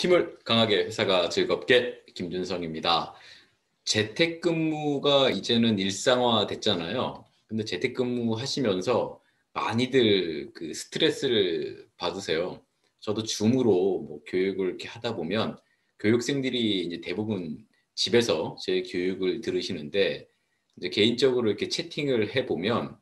팀을 강하게 회사가 즐겁게 김준성입니다. 재택근무가 이제는 일상화 됐잖아요. 근데 재택근무 하시면서 많이들 그 스트레스를 받으세요. 저도 줌으로 뭐 교육을 이렇게 하다 보면 교육생들이 이제 대부분 집에서 제 교육을 들으시는데 이제 개인적으로 이렇게 채팅을 해보면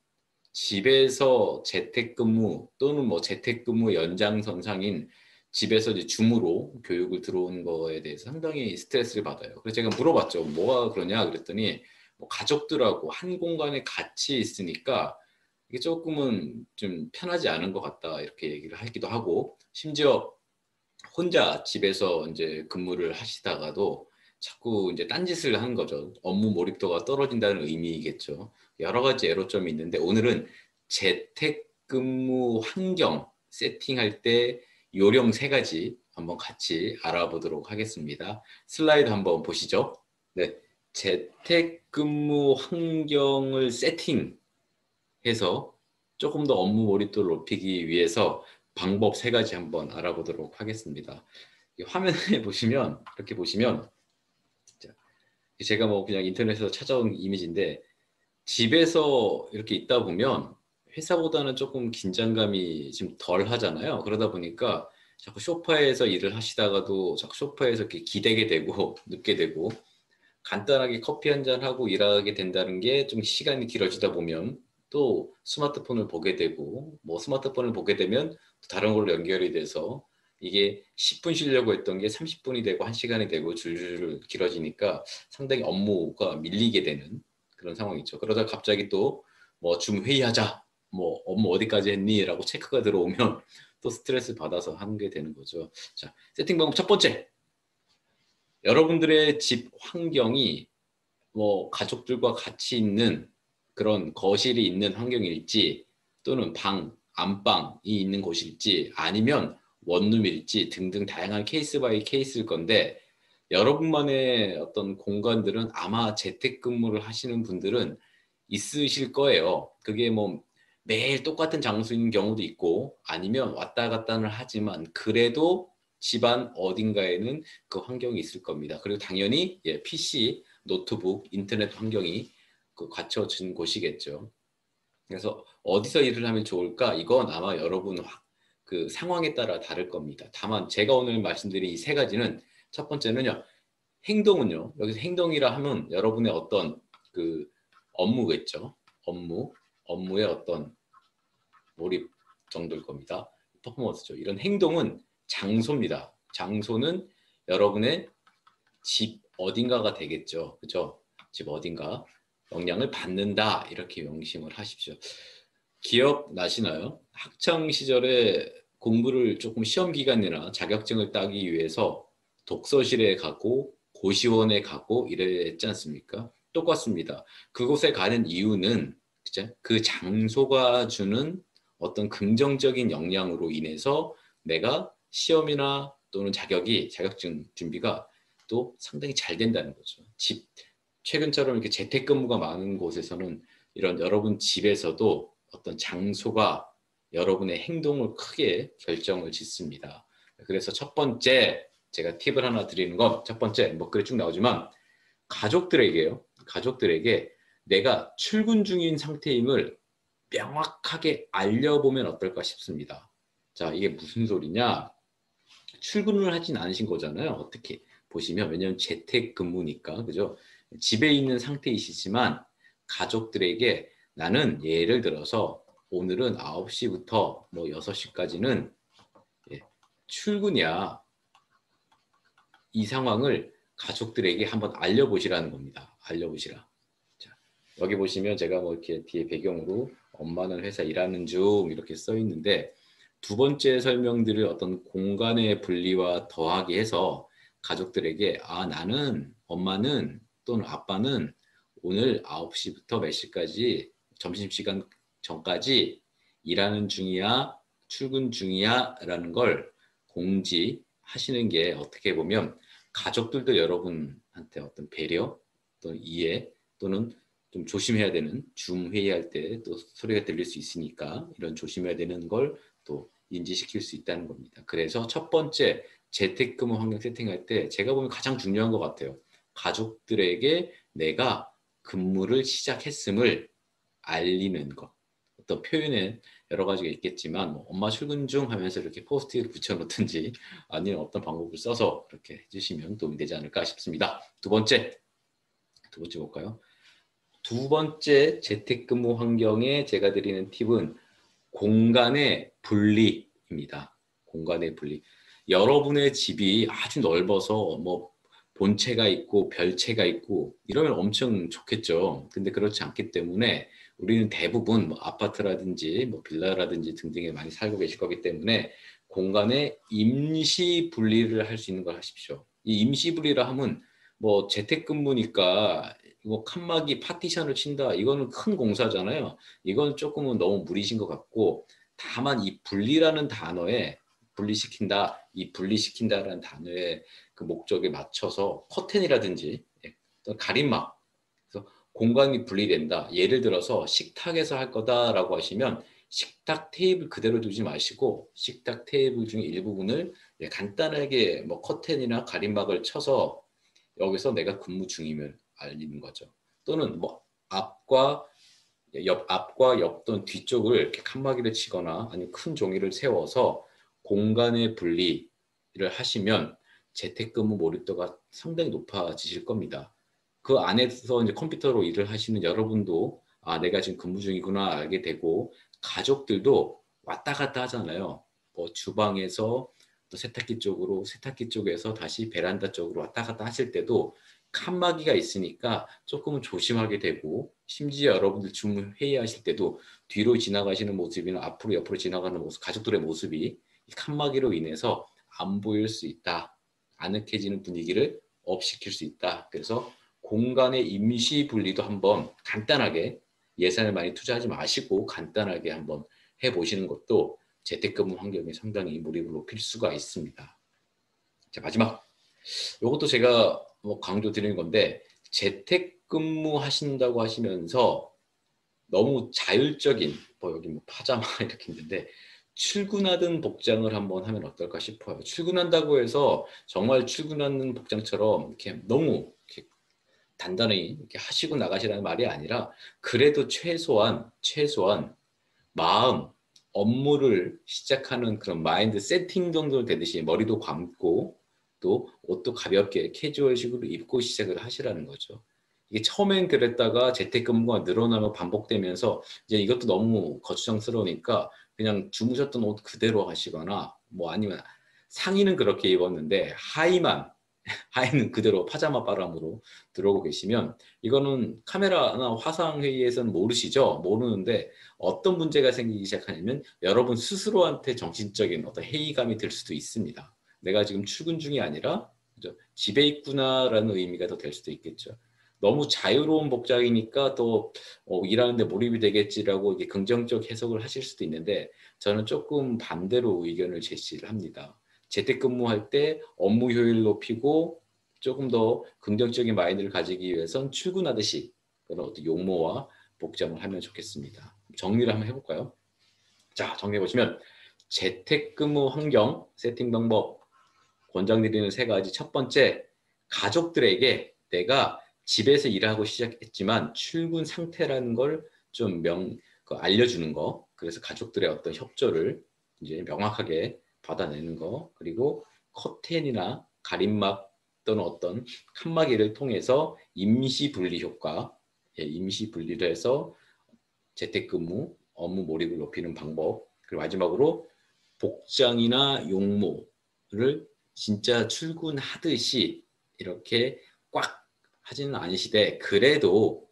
집에서 재택근무 또는 뭐 재택근무 연장선상인 집에서 이제 줌으로 교육을 들어오는 거에 대해서 상당히 스트레스를 받아요. 그래서 제가 물어봤죠. 뭐가 그러냐 그랬더니 뭐 가족들하고 한 공간에 같이 있으니까 이게 조금은 좀 편하지 않은 것 같다 이렇게 얘기를 하기도 하고 심지어 혼자 집에서 이제 근무를 하시다가도 자꾸 이제 딴짓을 하는 거죠. 업무 몰입도가 떨어진다는 의미겠죠. 여러 가지 애로점이 있는데 오늘은 재택근무 환경 세팅할 때 요령 세 가지 한번 같이 알아보도록 하겠습니다. 슬라이드 한번 보시죠. 네, 재택근무 환경을 세팅해서 조금 더 업무 몰입도를 높이기 위해서 방법 세 가지 한번 알아보도록 하겠습니다. 화면에 보시면 이렇게 보시면 제가 뭐 그냥 인터넷에서 찾아온 이미지인데 집에서 이렇게 있다 보면 회사보다는 조금 긴장감이 좀 덜 하잖아요. 그러다 보니까 자꾸 소파에서 일을 하시다가도 자꾸 소파에서 이렇게 기대게 되고 눕게 되고 간단하게 커피 한 잔 하고 일하게 된다는 게 좀 시간이 길어지다 보면 또 스마트폰을 보게 되고 뭐 스마트폰을 보게 되면 또 다른 걸로 연결이 돼서 이게 10분 쉬려고 했던 게 30분이 되고 1시간이 되고 줄줄 길어지니까 상당히 업무가 밀리게 되는 그런 상황이죠. 그러다 갑자기 또 뭐 줌 회의하자 뭐 업무 어디까지 했니? 라고 체크가 들어오면 또 스트레스 받아서 하는 게 되는 거죠. 자, 세팅 방법 첫 번째. 여러분들의 집 환경이 뭐 가족들과 같이 있는 그런 거실이 있는 환경일지 또는 방, 안방이 있는 곳일지 아니면 원룸일지 등등 다양한 케이스 바이 케이스일 건데 여러분만의 어떤 공간들은 아마 재택근무를 하시는 분들은 있으실 거예요. 그게 뭐 매일 똑같은 장소인 경우도 있고 아니면 왔다 갔다는 하지만 그래도 집안 어딘가에는 그 환경이 있을 겁니다. 그리고 당연히 PC, 노트북, 인터넷 환경이 그 갖춰진 곳이겠죠. 그래서 어디서 일을 하면 좋을까? 이건 아마 여러분 그 상황에 따라 다를 겁니다. 다만 제가 오늘 말씀드린 이 세 가지는 첫 번째는요. 행동은요. 여기서 행동이라 하면 여러분의 어떤 그 업무겠죠. 업무의 어떤 몰입 정도일 겁니다. 퍼포먼스죠. 이런 행동은 장소입니다. 장소는 여러분의 집 어딘가가 되겠죠. 그죠? 집 어딘가 영향을 받는다. 이렇게 명심을 하십시오. 기억 나시나요? 학창 시절에 공부를 조금 시험 기간이나 자격증을 따기 위해서 독서실에 가고 고시원에 가고 이랬지 않습니까? 똑같습니다. 그곳에 가는 이유는 그죠? 그 장소가 주는 어떤 긍정적인 영향으로 인해서 내가 시험이나 또는 자격증 준비가 또 상당히 잘 된다는 거죠. 최근처럼 이렇게 재택근무가 많은 곳에서는 이런 여러분 집에서도 어떤 장소가 여러분의 행동을 크게 결정을 짓습니다. 그래서 첫 번째 제가 팁을 하나 드리는 건 첫 번째 뭐 글에 쭉 나오지만 가족들에게요. 가족들에게 내가 출근 중인 상태임을 명확하게 알려보면 어떨까 싶습니다. 자, 이게 무슨 소리냐? 출근을 하진 않으신 거잖아요. 어떻게 보시면 왜냐하면 재택근무니까 그죠? 집에 있는 상태이시지만 가족들에게 나는 예를 들어서 오늘은 9시부터 뭐 6시까지는 출근이야. 이 상황을 가족들에게 한번 알려보시라는 겁니다. 알려보시라. 자, 여기 보시면 제가 뭐 이렇게 뒤에 배경으로 엄마는 회사 일하는 중 이렇게 써 있는데 두 번째 설명드릴 어떤 공간의 분리와 더하기 해서 가족들에게 나는 엄마는 또는 아빠는 오늘 9시부터 몇 시까지 점심시간 전까지 일하는 중이야 출근 중이야 라는 걸 공지하시는 게 어떻게 보면 가족들도 여러분한테 어떤 배려 또는 이해 또는 좀 조심해야 되는 줌 회의할 때 또 소리가 들릴 수 있으니까 이런 조심해야 되는 걸 또 인지시킬 수 있다는 겁니다. 그래서 첫 번째 재택근무 환경 세팅할 때 제가 보면 가장 중요한 것 같아요. 가족들에게 내가 근무를 시작했음을 알리는 것. 어떤 표현은 여러 가지가 있겠지만 뭐 엄마 출근 중 하면서 이렇게 포스트잇을 붙여놓든지 아니면 어떤 방법을 써서 이렇게 해주시면 도움이 되지 않을까 싶습니다. 두 번째 볼까요? 두 번째 재택근무 환경에 제가 드리는 팁은 공간의 분리입니다. 공간의 분리. 여러분의 집이 아주 넓어서 뭐 본체가 있고 별체가 있고 이러면 엄청 좋겠죠. 근데 그렇지 않기 때문에 우리는 대부분 뭐 아파트라든지 뭐 빌라라든지 등등에 많이 살고 계실 거기 때문에 공간에 임시 분리를 할 수 있는 걸 하십시오. 이 임시 분리를 하면 뭐 재택근무니까 뭐 칸막이 파티션을 친다. 이거는 큰 공사잖아요. 이건 조금은 너무 무리신 것 같고 다만 이 분리라는 단어에 분리시킨다, 이 분리시킨다라는 단어의 그 목적에 맞춰서 커튼이라든지 또 가림막, 그래서 공간이 분리된다. 예를 들어서 식탁에서 할 거다라고 하시면 식탁 테이블 그대로 두지 마시고 식탁 테이블 중에 일부분을 간단하게 뭐 커튼이나 가림막을 쳐서 여기서 내가 근무 중임을 알리는 거죠. 또는 뭐 앞과 옆 또는 뒤쪽을 이렇게 칸막이를 치거나 아니면 큰 종이를 세워서 공간의 분리를 하시면 재택근무 몰입도가 상당히 높아지실 겁니다. 그 안에서 이제 컴퓨터로 일을 하시는 여러분도 아, 내가 지금 근무 중이구나 알게 되고 가족들도 왔다 갔다 하잖아요. 뭐 주방에서 또 세탁기 쪽으로 세탁기 쪽에서 다시 베란다 쪽으로 왔다 갔다 하실 때도 칸막이가 있으니까 조금은 조심하게 되고 심지어 여러분들 주무 회의하실 때도 뒤로 지나가시는 모습이나 앞으로 옆으로 지나가는 모습 가족들의 모습이 칸막이로 인해서 안 보일 수 있다. 아늑해지는 분위기를 업시킬 수 있다. 그래서 공간의 임시 분리도 한번 간단하게 예산을 많이 투자하지 마시고 간단하게 한번 해보시는 것도 재택근무 환경에 상당히 몰입을 높일 수가 있습니다. 자, 마지막. 이것도 제가 뭐 강조 드리는 건데 재택근무 하신다고 하시면서 너무 자율적인 뭐 여기 뭐 파자마 이렇게 있는데 출근하던 복장을 한번 하면 어떨까 싶어요. 출근한다고 해서 정말 출근하는 복장처럼 이렇게 너무 이렇게 단단히 이렇게 하시고 나가시라는 말이 아니라 그래도 최소한 마음 업무를 시작하는 그런 마인드 세팅 정도 되듯이 머리도 감고 또 옷도 가볍게 캐주얼식으로 입고 시작을 하시라는 거죠. 이게 처음엔 그랬다가 재택근무가 늘어나고 반복되면서 이제 이것도 너무 거추장스러우니까 그냥 주무셨던 옷 그대로 하시거나 뭐 아니면 상의는 그렇게 입었는데 하의는 그대로 파자마 바람으로 들어오고 계시면 이거는 카메라나 화상 회의에서는 모르시죠? 모르는데 어떤 문제가 생기기 시작하냐면 여러분 스스로한테 정신적인 어떤 회의감이 들 수도 있습니다. 내가 지금 출근 중이 아니라 그죠? 집에 있구나라는 의미가 더 될 수도 있겠죠. 너무 자유로운 복장이니까 또 일하는데 몰입이 되겠지라고 이게 긍정적 해석을 하실 수도 있는데 저는 조금 반대로 의견을 제시를 합니다. 재택근무할 때 업무 효율 높이고 조금 더 긍정적인 마인드를 가지기 위해선 출근하듯이 그런 어떤 용모와 복장을 하면 좋겠습니다. 정리를 한번 해볼까요? 자, 정리해보시면 재택근무 환경 세팅 방법 권장드리는 세 가지. 첫 번째, 가족들에게 내가 집에서 일하고 시작했지만 출근 상태라는 걸 좀 알려주는 거. 그래서 가족들의 어떤 협조를 이제 명확하게 받아내는 거. 그리고 커튼이나 가림막 또는 어떤 칸막이를 통해서 임시 분리 효과, 임시 분리를 해서 재택근무, 업무 몰입을 높이는 방법. 그리고 마지막으로 복장이나 용모를 진짜 출근하듯이 이렇게 꽉 하지는 않으시되 그래도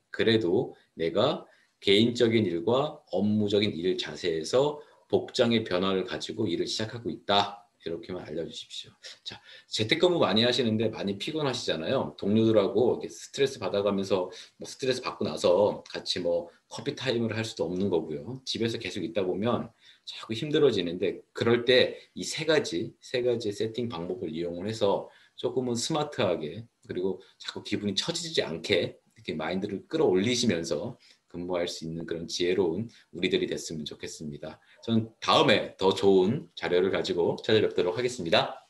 내가 개인적인 일과 업무적인 일 자세에서 복장의 변화를 가지고 일을 시작하고 있다. 이렇게만 알려주십시오. 자, 재택근무 많이 하시는데 많이 피곤하시잖아요. 동료들하고 이렇게 스트레스 받아가면서 뭐 스트레스 받고 나서 같이 뭐 커피 타임을 할 수도 없는 거고요. 집에서 계속 있다 보면 자꾸 힘들어지는데 그럴 때 이 세 가지 세팅 방법을 이용을 해서 조금은 스마트하게 그리고 자꾸 기분이 처지지 않게 이렇게 마인드를 끌어올리시면서 근무할 수 있는 그런 지혜로운 우리들이 됐으면 좋겠습니다. 저는 다음에 더 좋은 자료를 가지고 찾아뵙도록 하겠습니다.